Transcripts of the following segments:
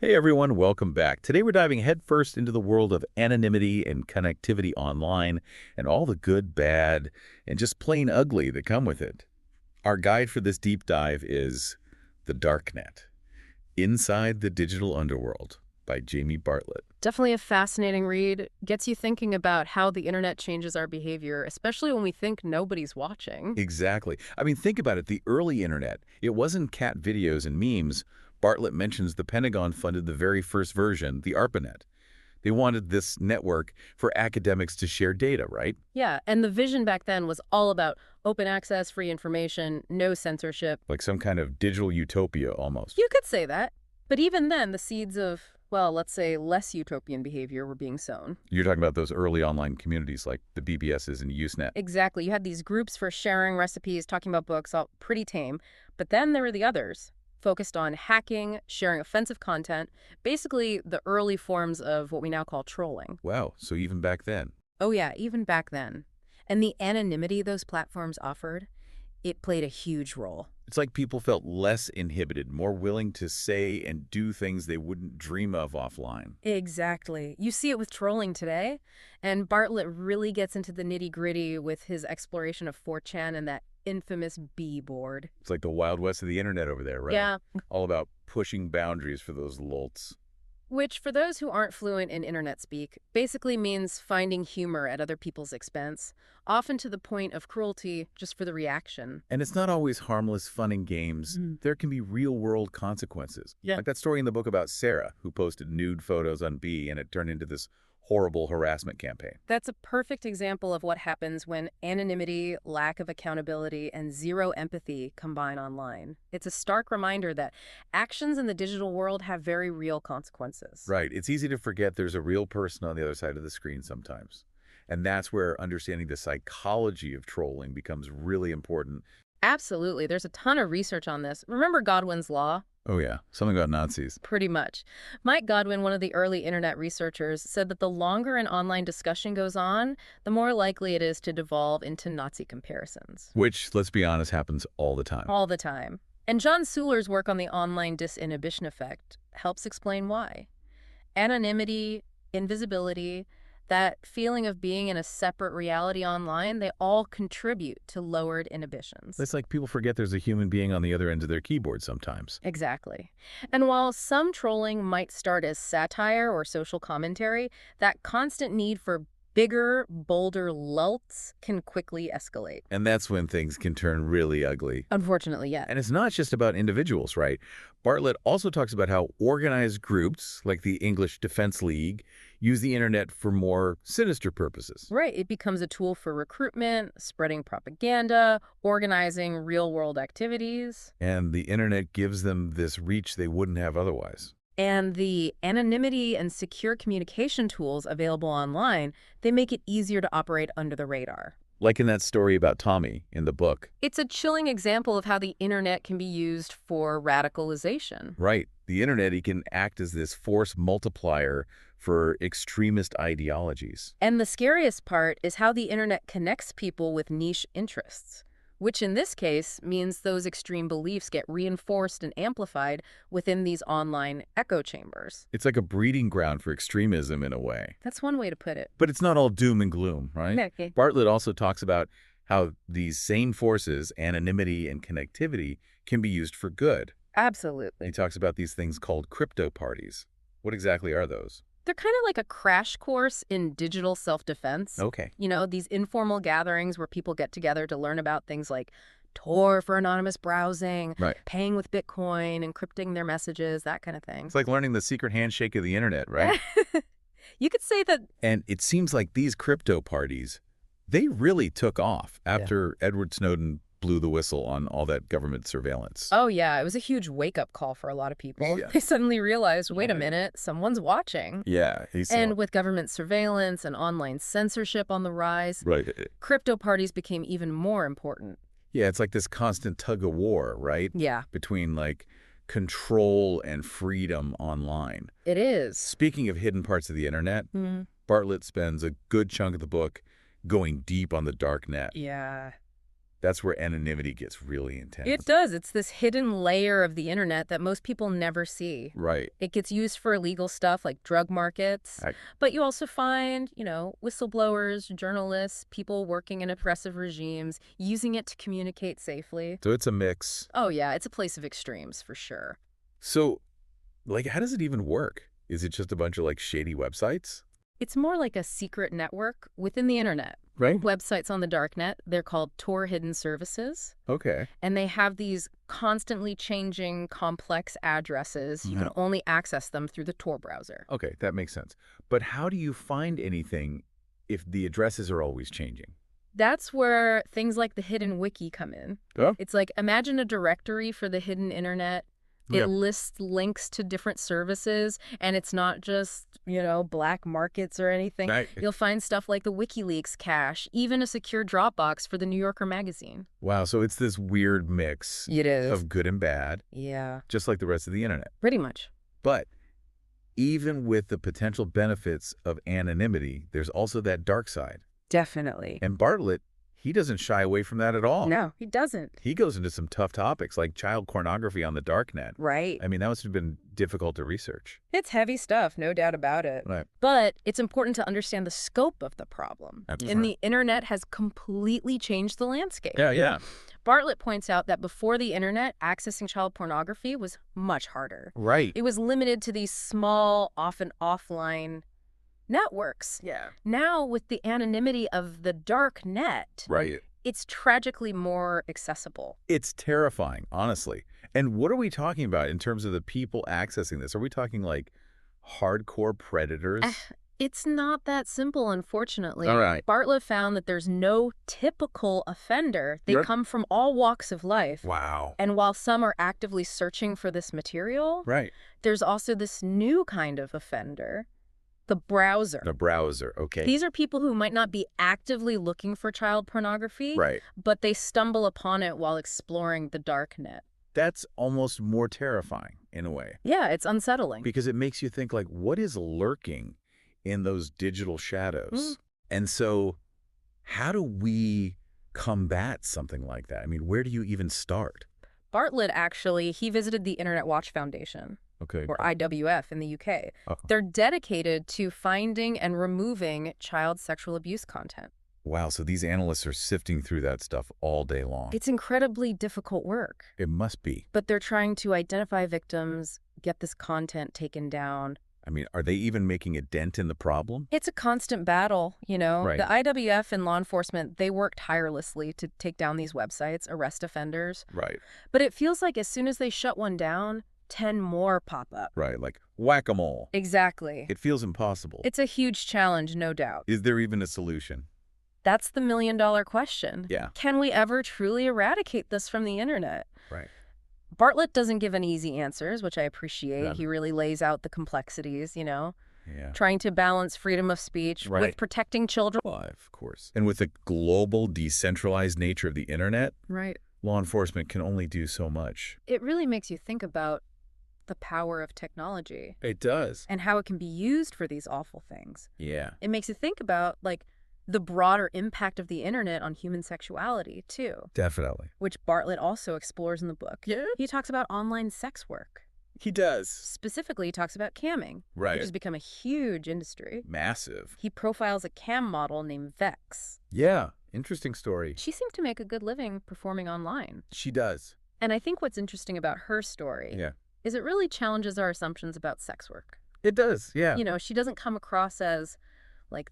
Hey everyone, welcome back. Today we're diving headfirst into the world of anonymity and connectivity online and all the good, bad, and just plain ugly that come with it. Our guide for this deep dive is The Darknet, Inside the Digital Underworld by Jamie Bartlett. Definitely a fascinating read. Gets you thinking about how the internet changes our behavior, especially when we think nobody's watching. Exactly. I mean, think about it. The early internet, it wasn't cat videos and memes. Bartlett mentions the Pentagon funded the very first version, the ARPANET. They wanted this network for academics to share data, right? Yeah, and the vision back then was all about open access, free information, no censorship. Like some kind of digital utopia almost. You could say that. But even then, the seeds of, well, let's say less utopian behavior were being sown. You're talking about those early online communities like the BBSs and Usenet. Exactly. You had these groups for sharing recipes, talking about books, all pretty tame. But then there were the others, focused on hacking, sharing offensive content, basically the early forms of what we now call trolling. Wow, so even back then. Oh yeah, even back then. And the anonymity those platforms offered, it played a huge role. It's like people felt less inhibited, more willing to say and do things they wouldn't dream of offline. Exactly. You see it with trolling today, and Bartlett really gets into the nitty-gritty with his exploration of 4chan and that infamous B board. It's like the Wild West of the internet over there, right? Yeah. All about pushing boundaries for those lults. Which, for those who aren't fluent in internet speak, basically means finding humor at other people's expense, often to the point of cruelty just for the reaction. And it's not always harmless fun and games. There can be real-world consequences. Yeah. Like that story in the book about Sarah, who posted nude photos on B, and it turned into this horrible harassment campaign. That's a perfect example of what happens when anonymity, lack of accountability, and zero empathy combine online. It's a stark reminder that actions in the digital world have very real consequences. Right. It's easy to forget there's a real person on the other side of the screen sometimes. And that's where understanding the psychology of trolling becomes really important. Absolutely. There's a ton of research on this. Remember Godwin's law? Oh yeah, something about Nazis. Pretty much. Mike Godwin, one of the early internet researchers, said that the longer an online discussion goes on, the more likely it is to devolve into Nazi comparisons. Which, let's be honest, happens all the time. All the time. And John Sewler's work on the online disinhibition effect helps explain why. Anonymity, invisibility, that feeling of being in a separate reality online, they all contribute to lowered inhibitions. It's like people forget there's a human being on the other end of their keyboard sometimes. Exactly. And while some trolling might start as satire or social commentary, that constant need for bigger, bolder lults can quickly escalate. And that's when things can turn really ugly. Unfortunately, yes. And it's not just about individuals, right? Bartlett also talks about how organized groups, like the English Defense League, use the internet for more sinister purposes. Right. It becomes a tool for recruitment, spreading propaganda, organizing real-world activities. And the internet gives them this reach they wouldn't have otherwise. And the anonymity and secure communication tools available online, they make it easier to operate under the radar. Like in that story about Tommy in the book. It's a chilling example of how the internet can be used for radicalization. Right. The internet, it can act as this force multiplier for extremist ideologies. And the scariest part is how the internet connects people with niche interests, which in this case means those extreme beliefs get reinforced and amplified within these online echo chambers. It's like a breeding ground for extremism in a way. That's one way to put it. But it's not all doom and gloom, right? Okay. Bartlett also talks about how these same forces, anonymity and connectivity, can be used for good. Absolutely. He talks about these things called crypto parties. What exactly are those? They're kind of like a crash course in digital self-defense. Okay. You know, these informal gatherings where people get together to learn about things like Tor for anonymous browsing, Right. paying with Bitcoin, encrypting their messages, that kind of thing. It's like learning the secret handshake of the internet, right? You could say that. And it seems like these crypto parties, they really took off after Edward Snowden blew the whistle on all that government surveillance. Oh, yeah, it was a huge wake-up call for a lot of people. Yeah. They suddenly realized, wait a minute, someone's watching. Yeah. And with government surveillance and online censorship on the rise, Right. crypto parties became even more important. Yeah, it's like this constant tug of war, right? Yeah, Between like control and freedom online. it is. Speaking of hidden parts of the internet, Mhm. Bartlett spends a good chunk of the book going deep on the dark net. Yeah. That's where anonymity gets really It intense. does. It's this hidden layer of the internet that most people never see. Right. It gets used for illegal stuff like drug markets, I- but you also find, whistleblowers, journalists, people working in oppressive regimes, using it to communicate safely. So it's a mix. Oh yeah, it's a place of extremes for sure. So, like, how does it even work? Is it just a bunch of, like, shady websites? It's more like a secret network within the internet. Right. Websites on the darknet, they're called Tor hidden services, Okay. and they have these constantly changing complex addresses. You can only access them through the Tor browser. Okay, that makes sense. But how do you find anything if the addresses are always changing? That's where things like the hidden wiki come in. Oh? It's like, imagine a directory for the hidden internet. It Yeah. lists links to different services, and it's not just, black markets or anything. Right. You'll find stuff like the WikiLeaks cache, even a secure Dropbox for the New Yorker magazine. Wow, so it's this weird mix It is. of good and bad, Yeah, just like the rest of the internet. pretty much. But even with the potential benefits of anonymity, there's also that dark side. Definitely. And Bartlett, he doesn't shy away from that at all. No, he doesn't. He goes into some tough topics like child pornography on the darknet. Right. I mean, that must have been difficult to research. It's heavy stuff, no doubt about it. Right. But it's important to understand the scope of the problem. That's And right. the internet has completely changed the landscape. Yeah. Bartlett points out that before the internet, accessing child pornography was much harder. Right. It was limited to these small, often offline networks. Yeah. Now, with the anonymity of the dark net, Right. it's tragically more accessible. It's terrifying, honestly. And what are we talking about in terms of the people accessing this? Are we talking like hardcore predators? It's not that simple, unfortunately. All right. Bartlett found that there's no typical offender. They Yep. come from all walks of life. Wow. And while some are actively searching for this material, Right. there's also this new kind of offender, the browser. The browser. Okay. These are people who might not be actively looking for child pornography, Right. but they stumble upon it while exploring the dark net. That's almost more terrifying in a way Yeah, it's unsettling. because it makes you think like, what is lurking in those digital shadows? And so how do we combat something like that? I mean, where do you even start? Bartlett, actually, he visited the Internet Watch Foundation, Okay. or IWF in the UK. Oh. They're dedicated to finding and removing child sexual abuse content. Wow. So these analysts are sifting through that stuff all day long. It's incredibly difficult work, It must be. but they're trying to identify victims, get this content taken down. I mean, are they even making a dent in the problem? It's a constant battle, Right. The IWF and law enforcement, they work tirelessly to take down these websites, arrest offenders. Right. But it feels like as soon as they shut one down, 10 more pop up. Right. Like whack-a-mole. Exactly. It feels impossible. It's a huge challenge, no doubt. Is there even a solution? That's the million-dollar question. Yeah. Can we ever truly eradicate this from the internet? Right. Bartlett doesn't give any easy answers, which I appreciate. None. He really lays out the complexities, Yeah. trying to balance freedom of speech Right. with protecting children. Well, of course. And with the global, decentralized nature of the internet, Right. law enforcement can only do so much. It really makes you think about the power of technology It does. and how it can be used for these awful things. Yeah. It makes you think about, the broader impact of the internet on human sexuality, too, Definitely. which Bartlett also explores in the book. Yeah. He talks about online sex work. He does. Specifically, he talks about camming, Right. which has become a huge industry. Massive. He profiles a cam model named Vex. Yeah. Interesting story. She seemed to make a good living performing online. She does. And I think what's interesting about her story is it really challenges our assumptions about sex work. It does. Yeah. She doesn't come across as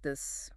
this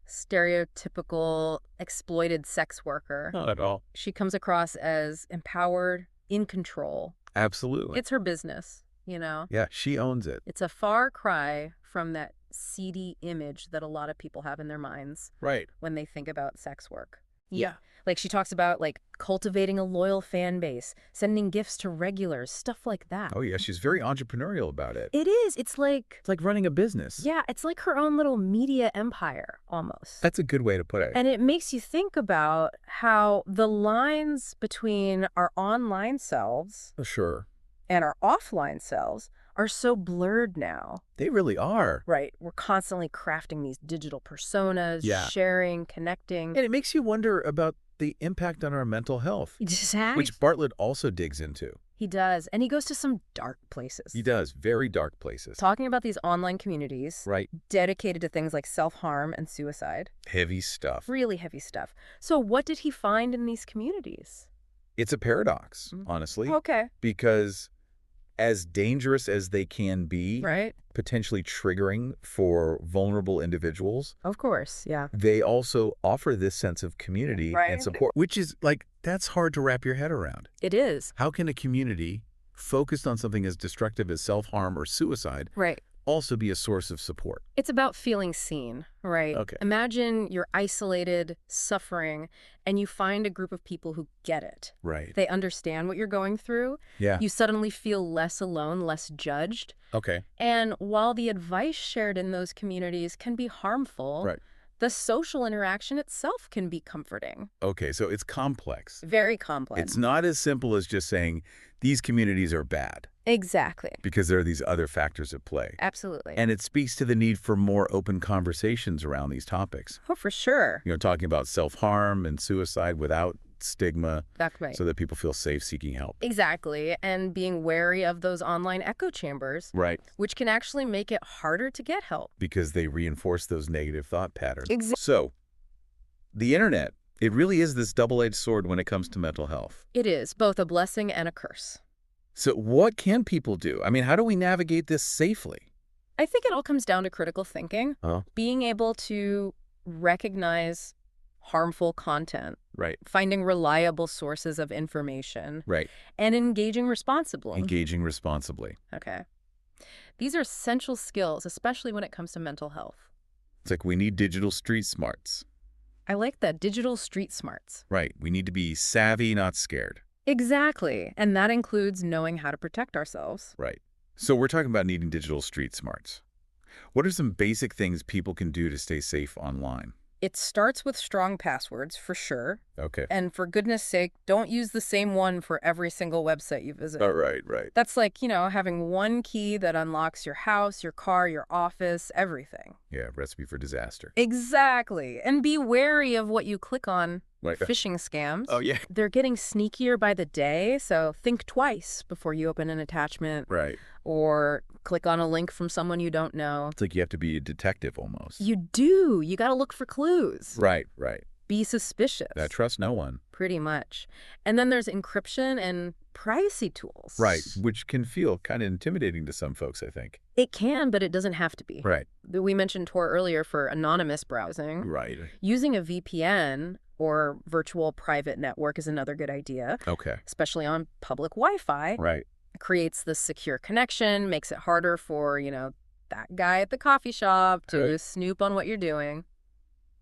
stereotypical exploited sex worker. Not at all. She comes across as empowered, in control. Absolutely. It's her business, Yeah. She owns it. It's a far cry from that seedy image that a lot of people have in their minds Right. when they think about sex work. Yeah. She talks about, cultivating a loyal fan base, sending gifts to regulars, stuff like that. Oh, yeah. She's very entrepreneurial about it. It is. It's It's like running a business. yeah, it's like her own little media empire, almost. That's a good way to put it. And it makes you think about how the lines between our online selves Sure. and our offline selves are so blurred now. They really are. Right. We're constantly crafting these digital personas, Yeah. sharing, connecting. And it makes you wonder about the impact on our mental health, Exactly. which Bartlett also digs into. He does, and he goes to some dark places. He does, very dark places. Talking about these online communities Right. dedicated to things like self-harm and suicide. Heavy stuff. Really heavy stuff. So what did he find in these communities? It's a paradox, honestly, Okay. because as dangerous as they can be, Right. potentially triggering for vulnerable individuals, Of course, yeah. they also offer this sense of community Right. and support, which is like, that's hard to wrap your head around. It is. How can a community focused on something as destructive as self-harm or suicide Right. also be a source of support? It's about feeling seen, right? Okay. Imagine you're isolated, suffering, and you find a group of people who get it. Right. They understand what you're going through. Yeah. You suddenly feel less alone, less judged. Okay. And while the advice shared in those communities can be harmful, Right. the social interaction itself can be comforting. Okay, so it's complex. Very complex. It's not as simple as just saying these communities are bad, Exactly. because there are these other factors at play. Absolutely. And it speaks to the need for more open conversations around these topics. Oh, for sure. You know, talking about self-harm and suicide without stigma, That's right. so that people feel safe seeking help. Exactly. And being wary of those online echo chambers, Right. which can actually make it harder to get help. Because they reinforce those negative thought patterns. Exactly. So, the internet, it really is this double-edged sword when it comes to mental health. It is both a blessing and a curse. So what can people do? I mean, how do we navigate this safely? I think it all comes down to critical thinking, being able to recognize harmful content, Right. finding reliable sources of information, Right. and engaging responsibly. Engaging responsibly. Okay. These are essential skills, especially when it comes to mental health. It's like we need digital street smarts. I like that, digital street smarts. Right. We need to be savvy, not scared. Exactly. And that includes knowing how to protect ourselves. Right. So we're talking about needing digital street smarts. What are some basic things people can do to stay safe online? It starts with strong passwords, for sure. Okay. And for goodness sake, don't use the same one for every single website you visit. All right, right. That's like, having one key that unlocks your house, your car, your office, everything. Yeah, recipe for disaster. Exactly. And be wary of what you click on. Right. Phishing scams. Oh, yeah. They're getting sneakier by the day, so think twice before you open an attachment Right. or click on a link from someone you don't know. It's like you have to be a detective almost. You do. You got to look for clues. Right, right. Be suspicious. Trust no one. Pretty much. And then there's encryption and privacy tools. Right, which can feel kind of intimidating to some folks, I think. It can, but it doesn't have to be. Right. We mentioned Tor earlier for anonymous browsing. Right. Using a VPN or virtual private network is another good idea, Okay. especially on public Wi-Fi. Right. It creates this secure connection, makes it harder for, that guy at the coffee shop to snoop on what you're doing.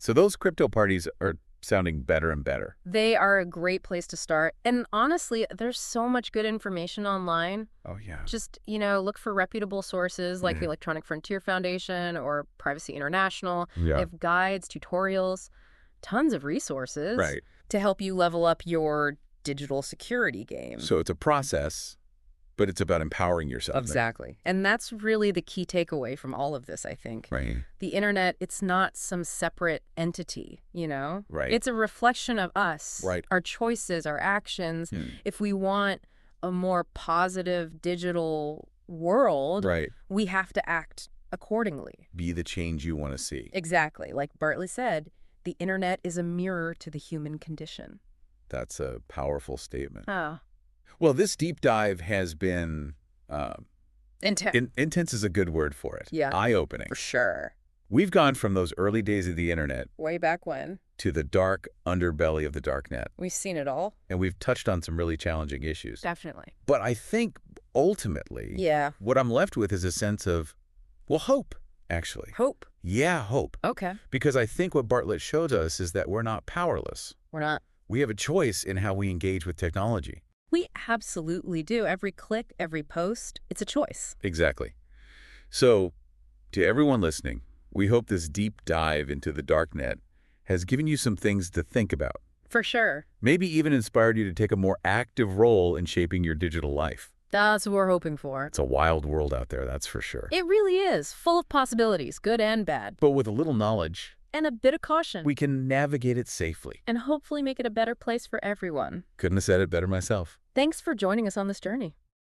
So those crypto parties are sounding better and better. They are a great place to start. And honestly, there's so much good information online. Oh, yeah. Just, look for reputable sources like the Electronic Frontier Foundation or Privacy International. Yeah. They have guides, tutorials, tons of resources Right. to help you level up your digital security game. So it's a process, but it's about empowering yourself. Exactly. And that's really the key takeaway from all of this, I think. Right. The internet, it's not some separate entity, Right. It's a reflection of us, Right. our choices, our actions. If we want a more positive digital world, Right. we have to act accordingly. Be the change you want to see. Exactly. Like Bartlett said, the internet is a mirror to the human condition. That's a powerful statement. Oh. Well, this deep dive has been Intense. intense is a good word for it. Yeah. Eye-opening. For sure. We've gone from those early days of the internet Way back when. to the dark underbelly of the darknet, We've seen it all. and we've touched on some really challenging issues. Definitely. But I think ultimately, Yeah. what I'm left with is a sense of, well, hope, actually. Hope. Yeah, hope. Okay. Because I think what Bartlett shows us is that we're not powerless. We're not. We have a choice in how we engage with technology. We absolutely do. Every click, every post, it's a choice. Exactly. So, to everyone listening, we hope this deep dive into the darknet has given you some things to think about. For sure. Maybe even inspired you to take a more active role in shaping your digital life. That's what we're hoping for. It's a wild world out there, that's for sure. It really is, full of possibilities, good and bad. But with a little knowledge and a bit of caution, we can navigate it safely. and hopefully make it a better place for everyone. Couldn't have said it better myself. Thanks for joining us on this journey.